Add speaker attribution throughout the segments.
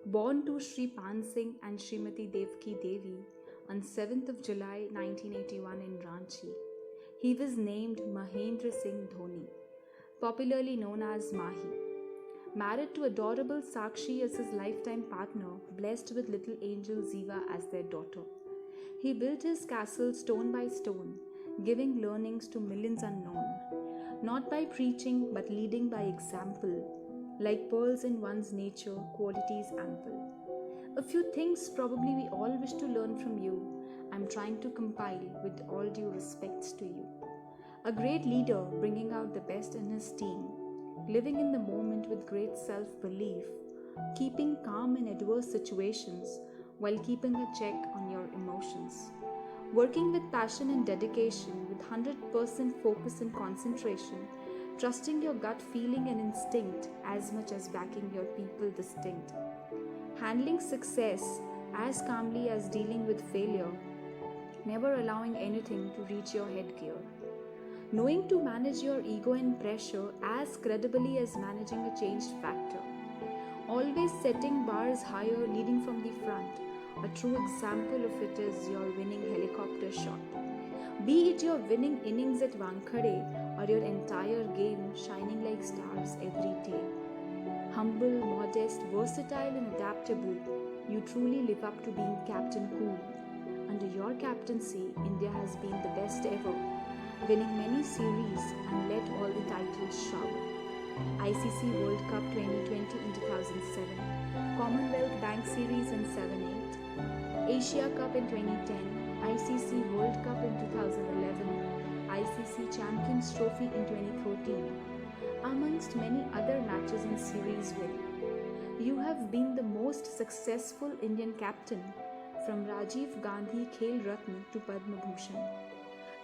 Speaker 1: Born to Sri Pan Singh and Srimati Devki Devi on 7th of July 1981 in Ranchi, he was named Mahendra Singh Dhoni, popularly known as Mahi. Married to adorable Sakshi as his lifetime partner, blessed with little angel Ziva as their daughter. He built his castle stone by stone, giving learnings to millions unknown, not by preaching but leading by example. Like pearls in one's nature, qualities ample. A few things probably we all wish to learn from you, I'm trying to compile with all due respects to you. A great leader bringing out the best in his team, living in the moment with great self-belief, keeping calm in adverse situations while keeping a check on your emotions. Working with passion and dedication, with 100% focus and concentration, trusting your gut feeling and instinct as much as backing your people distinct. Handling success as calmly as dealing with failure, never allowing anything to reach your headgear. Knowing to manage your ego and pressure as credibly as managing a changed factor. Always setting bars higher, leading from the front. A true example of it is your winning helicopter shot. Be it your winning innings at Wankhede or your entire game shining like stars every day. Humble, modest, versatile and adaptable, you truly live up to being Captain Cool. Under your captaincy, India has been the best ever, winning many series and let all the titles shower. ICC World Cup 2020 in 2007, Commonwealth Bank Series in 7-8, Asia Cup in 2010, ICC World Cup in 2011, ICC Champions Trophy in 2013, amongst many other matches and series winning. You have been the most successful Indian captain, from Rajiv Gandhi Khel Ratna to Padma Bhushan.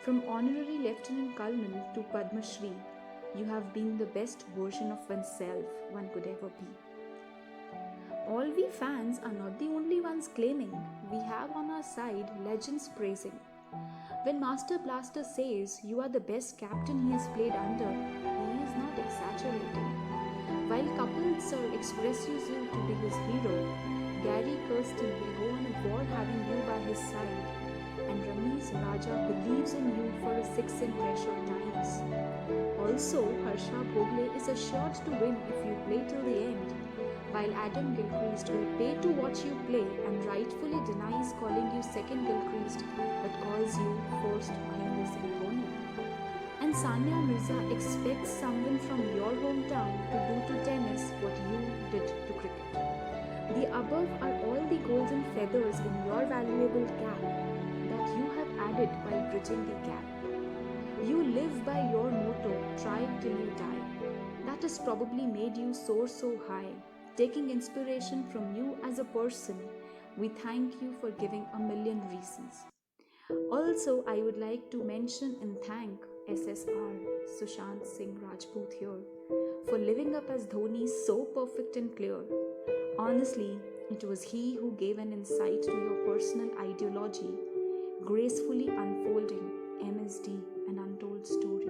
Speaker 1: From Honorary Lieutenant Colonel to Padma Shri, you have been the best version of oneself one could ever be. All we fans are not the only ones claiming. We have on our side legends praising. When Master Blaster says you are the best captain he has played under, he is not exaggerating. While Kapil Sir expresses you to be his hero, Gary Kirsten will go on a war having you by his side, and Ramesh Raja believes in you for a 6 in pressure times. Also, Harsha Bhogle is assured to win if you play till the end, while Adam Gilchrist will pay to watch you play and rightfully denies calling you second Gilchrist but calls you first Mahendra Singh Dhoni. And Sania Mirza expects someone from your hometown to do to tennis what you did to cricket. The above are all the golden feathers in your valuable cap that you have added while bridging the gap. You live by your motto, try till you die. That has probably made you soar so high. Taking inspiration from you as a person, we thank you for giving a million reasons. Also, I would like to mention and thank SSR Sushant Singh Rajput here for living up as Dhoni so perfect and clear. Honestly, it was he who gave an insight to your personal ideology, gracefully unfolding MSD, an untold story.